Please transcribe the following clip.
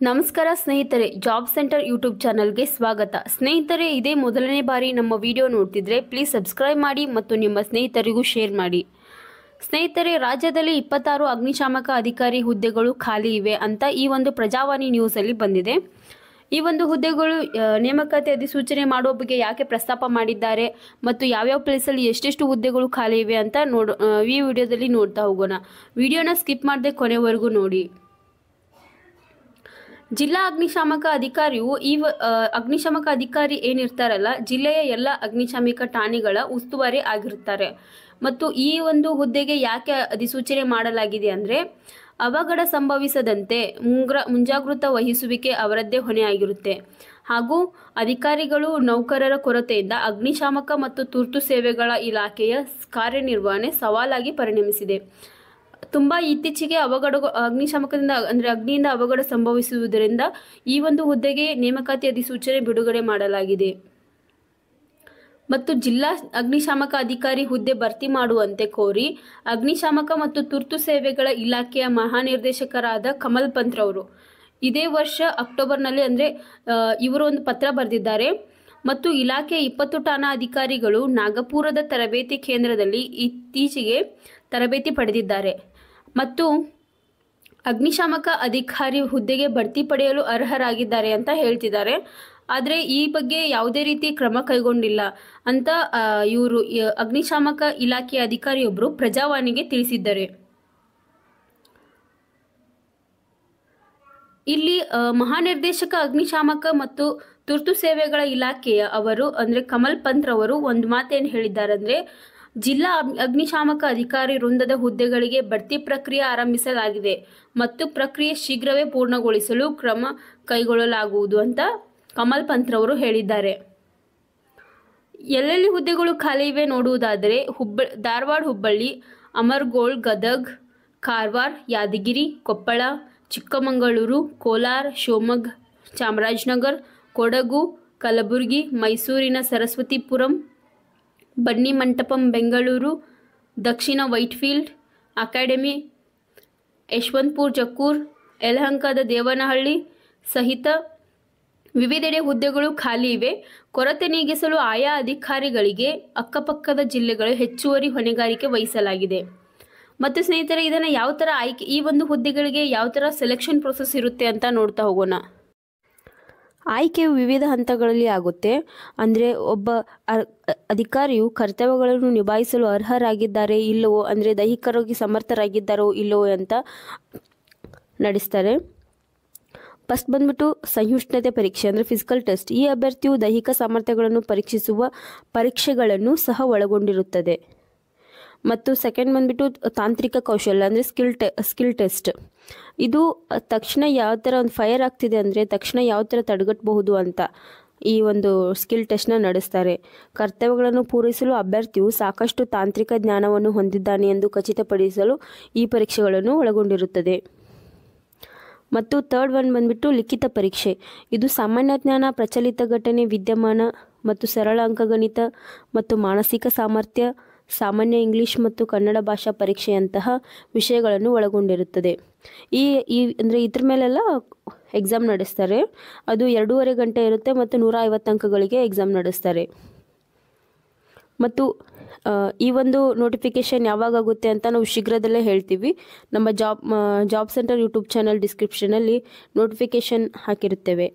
ನಮಸ್ಕಾರ ಸ್ನೇಹಿತರೆ, job centre YouTube ಚಾನಲ್ಗೆ ಸ್ವಾಗತ. ಸ್ನೇಹಿತರೆ, ಇದೇ ಮೊದಲನೇ ಬಾರಿ ನಮ್ಮ ವಿಡಿಯೋ ನೋಡ್ತಿದ್ರೆ ಪ್ಲೀಸ್ ಸಬ್ಸ್ಕ್ರೈಬ್ ಮಾಡಿ ಮತ್ತು ನಿಮ್ಮ ಸ್ನೇಹಿತರಿಗೂ ಶೇರ್ ಮಾಡಿ. ಸ್ನೇಹಿತರೆ, ರಾಜ್ಯದಲ್ಲಿ 26 ಅಗ್ನಿಶಾಮಕ ಅಧಿಕಾರಿ ಹುದ್ದೆಗಳು ಖಾಲಿ ಇವೆ ಅಂತ ಈ ಒಂದು ಪ್ರಜಾವಾಣಿ ನ್ಯೂಸಲ್ಲಿ ಬಂದಿದೆ. ಈ ಒಂದು ಹುದ್ದೆಗಳು ನೇಮಕಾತಿ ಅಧಿಸೂಚನೆ ಮಾಡುವ ಬಗ್ಗೆ ಯಾಕೆ ಪ್ರಸ್ತಾಪ ಮಾಡಿದ್ದಾರೆ ಮತ್ತು ಯಾವ್ಯಾವ ಪ್ಲೇಸಲ್ಲಿ ಎಷ್ಟೆಷ್ಟು ಹುದ್ದೆಗಳು ಖಾಲಿ ಇವೆ ಅಂತ ಈ ವಿಡಿಯೋದಲ್ಲಿ ನೋಡ್ತಾ ಹೋಗೋಣ. ವಿಡಿಯೋನ ಸ್ಕಿಪ್ ಮಾಡದೆ ಕೊನೆವರೆಗೂ ನೋಡಿ. ಜಿಲ್ಲಾ ಅಗ್ನಿಶಾಮಕ ಅಧಿಕಾರಿಯು ಅಗ್ನಿಶಾಮಕ ಅಧಿಕಾರಿ ಏನಿರ್ತಾರಲ್ಲ, ಜಿಲ್ಲೆಯ ಎಲ್ಲ ಅಗ್ನಿಶಾಮಕ ಠಾಣೆಗಳ ಉಸ್ತುವಾರಿ ಆಗಿರುತ್ತಾರೆ. ಮತ್ತು ಈ ಒಂದು ಹುದ್ದೆಗೆ ಯಾಕೆ ಅಧಿಸೂಚನೆ ಮಾಡಲಾಗಿದೆ ಅಂದರೆ, ಅವಘಡ ಸಂಭವಿಸದಂತೆ ಮುಂಜಾಗೃತ ವಹಿಸುವಿಕೆ ಅವರದ್ದೇ ಹೊಣೆಯಾಗಿರುತ್ತೆ. ಹಾಗೂ ಅಧಿಕಾರಿಗಳು ನೌಕರರ ಕೊರತೆಯಿಂದ ಅಗ್ನಿಶಾಮಕ ಮತ್ತು ತುರ್ತು ಸೇವೆಗಳ ಇಲಾಖೆಯ ಕಾರ್ಯನಿರ್ವಹಣೆ ಸವಾಲಾಗಿ ಪರಿಣಮಿಸಿದೆ. ತುಂಬ ಇತ್ತೀಚೆಗೆ ಅಗ್ನಿಶಾಮಕದಿಂದ ಅಂದರೆ ಅಗ್ನಿಯಿಂದ ಅವಘಡ ಸಂಭವಿಸುವುದರಿಂದ ಈ ಒಂದು ಹುದ್ದೆಗೆ ನೇಮಕಾತಿ ಅಧಿಸೂಚನೆ ಬಿಡುಗಡೆ ಮಾಡಲಾಗಿದೆ. ಮತ್ತು ಜಿಲ್ಲಾ ಅಗ್ನಿಶಾಮಕ ಅಧಿಕಾರಿ ಹುದ್ದೆ ಭರ್ತಿ ಮಾಡುವಂತೆ ಕೋರಿ ಅಗ್ನಿಶಾಮಕ ಮತ್ತು ತುರ್ತು ಸೇವೆಗಳ ಇಲಾಖೆಯ ಮಹಾನಿರ್ದೇಶಕರಾದ ಕಮಲ್ ಪಂತ್ ರವರು ಇದೇ ವರ್ಷ ಅಕ್ಟೋಬರ್ನಲ್ಲಿ ಅಂದರೆ ಇವರು ಒಂದು ಪತ್ರ ಬರೆದಿದ್ದಾರೆ. ಮತ್ತು ಇಲಾಖೆಯ 20 ಠಾಣಾ ಅಧಿಕಾರಿಗಳು ನಾಗಪುರದ ತರಬೇತಿ ಕೇಂದ್ರದಲ್ಲಿ ಇತ್ತೀಚೆಗೆ ತರಬೇತಿ ಪಡೆದಿದ್ದಾರೆ ಮತ್ತು ಅಗ್ನಿಶಾಮಕ ಅಧಿಕಾರಿ ಹುದ್ದೆಗೆ ಬಡ್ತಿ ಪಡೆಯಲು ಅರ್ಹರಾಗಿದ್ದಾರೆ ಅಂತ ಹೇಳ್ತಿದ್ದಾರೆ. ಆದರೆ ಈ ಬಗ್ಗೆ ಯಾವುದೇ ರೀತಿ ಕ್ರಮ ಕೈಗೊಂಡಿಲ್ಲ ಅಂತ ಇವರು ಅಗ್ನಿಶಾಮಕ ಇಲಾಖೆಯ ಅಧಿಕಾರಿಯೊಬ್ಬರು ಪ್ರಜಾವಾಣಿಗೆ ತಿಳಿಸಿದ್ದಾರೆ. ಇಲ್ಲಿ ಮಹಾನಿರ್ದೇಶಕ ಅಗ್ನಿಶಾಮಕ ಮತ್ತು ತುರ್ತು ಸೇವೆಗಳ ಇಲಾಖೆಯ ಅವರು ಅಂದರೆ ಕಮಲ್ ಪಂತ್ ರವರು ಒಂದು ಮಾತೇನು ಹೇಳಿದ್ದಾರೆ ಅಂದರೆ, ಜಿಲ್ಲಾ ಅಗ್ನಿಶಾಮಕ ಅಧಿಕಾರಿ ವೃಂದದ ಹುದ್ದೆಗಳಿಗೆ ಬಡ್ತಿ ಪ್ರಕ್ರಿಯೆ ಆರಂಭಿಸಲಾಗಿದೆ ಮತ್ತು ಪ್ರಕ್ರಿಯೆ ಶೀಘ್ರವೇ ಪೂರ್ಣಗೊಳಿಸಲು ಕ್ರಮ ಕೈಗೊಳ್ಳಲಾಗುವುದು ಅಂತ ಕಮಲ್ ಪಂತ್ ರವರು ಹೇಳಿದ್ದಾರೆ. ಎಲ್ಲೆಲ್ಲಿ ಹುದ್ದೆಗಳು ಖಾಲಿ ಇವೆ ನೋಡುವುದಾದರೆ ಧಾರವಾಡ, ಹುಬ್ಬಳ್ಳಿ, ಅಮರಗೋಳ್, ಗದಗ್, ಕಾರವಾರ, ಯಾದಗಿರಿ, ಕೊಪ್ಪಳ, ಚಿಕ್ಕಮಗಳೂರು, ಕೋಲಾರ, ಶಿವಮೊಗ್ಗ, ಚಾಮರಾಜನಗರ, ಕೊಡಗು, ಕಲಬುರಗಿ, ಮೈಸೂರಿನ ಸರಸ್ವತಿಪುರಂ, ಬನ್ನಿಮಂಟಪಂ, ಬೆಂಗಳೂರು, ದಕ್ಷಿಣ ವೈಟ್ಫೀಲ್ಡ್ ಅಕಾಡೆಮಿ, ಯಶವಂತಪುರ, ಜಕ್ಕೂರ್, ಯಲಹಂಕದ ದೇವನಹಳ್ಳಿ ಸಹಿತ ವಿವಿಧೆಡೆ ಹುದ್ದೆಗಳು ಖಾಲಿ ಇವೆ. ಕೊರತೆ ನೀಗಿಸಲು ಆಯಾ ಅಧಿಕಾರಿಗಳಿಗೆ ಅಕ್ಕಪಕ್ಕದ ಜಿಲ್ಲೆಗಳು ಹೆಚ್ಚುವರಿ ಹೊಣೆಗಾರಿಕೆ ವಹಿಸಲಾಗಿದೆ. ಮತ್ತು ಸ್ನೇಹಿತರೆ, ಇದನ್ನು ಯಾವ ಥರ ಆಯ್ಕೆ, ಈ ಒಂದು ಹುದ್ದೆಗಳಿಗೆ ಯಾವ ಥರ ಸೆಲೆಕ್ಷನ್ ಪ್ರೊಸೆಸ್ ಇರುತ್ತೆ ಅಂತ ನೋಡ್ತಾ ಹೋಗೋಣ. ಆಯ್ಕೆಯು ವಿವಿಧ ಹಂತಗಳಲ್ಲಿ ಆಗುತ್ತೆ. ಅಂದರೆ ಒಬ್ಬ ಅಧಿಕಾರಿಯು ಕರ್ತವ್ಯಗಳನ್ನು ನಿಭಾಯಿಸಲು ಅರ್ಹರಾಗಿದ್ದಾರೆ ಇಲ್ಲವೋ, ಅಂದರೆ ದೈಹಿಕವಾಗಿ ಸಮರ್ಥರಾಗಿದ್ದಾರೋ ಇಲ್ಲವೋ ಅಂತ ನಡೆಸ್ತಾರೆ. ಫಸ್ಟ್ ಬಂದ್ಬಿಟ್ಟು ಸಹಿಷ್ಣುತೆ ಪರೀಕ್ಷೆ ಅಂದರೆ ಫಿಸಿಕಲ್ ಟೆಸ್ಟ್. ಈ ಅಭ್ಯರ್ಥಿಯು ದೈಹಿಕ ಸಾಮರ್ಥ್ಯಗಳನ್ನು ಪರೀಕ್ಷಿಸುವ ಪರೀಕ್ಷೆಗಳನ್ನು ಸಹ ಒಳಗೊಂಡಿರುತ್ತದೆ. ಮತ್ತು ಸೆಕೆಂಡ್ ಬಂದ್ಬಿಟ್ಟು ತಾಂತ್ರಿಕ ಕೌಶಲ್ಯ ಅಂದರೆ ಸ್ಕಿಲ್ ಟೆಸ್ಟ್. ಇದು ತಕ್ಷಣ ಯಾವ ಥರ ಒಂದು ಫೈರ್ ಆಗ್ತಿದೆ ಅಂದರೆ ತಕ್ಷಣ ಯಾವ ಥರ ತಡೆಗಟ್ಟಬಹುದು ಅಂತ ಈ ಒಂದು ಸ್ಕಿಲ್ ಟೆಸ್ಟ್ನ ನಡೆಸ್ತಾರೆ. ಕರ್ತವ್ಯಗಳನ್ನು ಪೂರೈಸಲು ಅಭ್ಯರ್ಥಿಯು ಸಾಕಷ್ಟು ತಾಂತ್ರಿಕ ಜ್ಞಾನವನ್ನು ಹೊಂದಿದ್ದಾನೆ ಎಂದು ಖಚಿತಪಡಿಸಲು ಈ ಪರೀಕ್ಷೆಗಳನ್ನು ಒಳಗೊಂಡಿರುತ್ತದೆ. ಮತ್ತು ಥರ್ಡ್ ಒನ್ ಬಂದ್ಬಿಟ್ಟು ಲಿಖಿತ ಪರೀಕ್ಷೆ. ಇದು ಸಾಮಾನ್ಯ ಜ್ಞಾನ, ಪ್ರಚಲಿತ ಘಟನೆ, ವಿದ್ಯಮಾನ ಮತ್ತು ಸರಳ ಅಂಕಗಣಿತ ಮತ್ತು ಮಾನಸಿಕ ಸಾಮರ್ಥ್ಯ, ಸಾಮಾನ್ಯ ಇಂಗ್ಲಿಷ್ ಮತ್ತು ಕನ್ನಡ ಭಾಷಾ ಪರೀಕ್ಷೆಯಂತಹ ವಿಷಯಗಳನ್ನು ಒಳಗೊಂಡಿರುತ್ತದೆ. ಅಂದರೆ ಇದ್ರ ಮೇಲೆಲ್ಲ ಎಕ್ಸಾಮ್ ನಡೆಸ್ತಾರೆ. ಅದು 2.5 ಗಂಟೆ ಇರುತ್ತೆ ಮತ್ತು 150 ಅಂಕಗಳಿಗೆ ಎಕ್ಸಾಮ್ ನಡೆಸ್ತಾರೆ. ಮತ್ತು ಈ ಒಂದು ನೋಟಿಫಿಕೇಷನ್ ಯಾವಾಗುತ್ತೆ ಅಂತ ನಾವು ಶೀಘ್ರದಲ್ಲೇ ಹೇಳ್ತೀವಿ. ನಮ್ಮ ಜಾಬ್ ಸೆಂಟರ್ ಯೂಟ್ಯೂಬ್ ಚಾನಲ್ ಡಿಸ್ಕ್ರಿಪ್ಷನಲ್ಲಿ ನೋಟಿಫಿಕೇಷನ್ ಹಾಕಿರುತ್ತೇವೆ.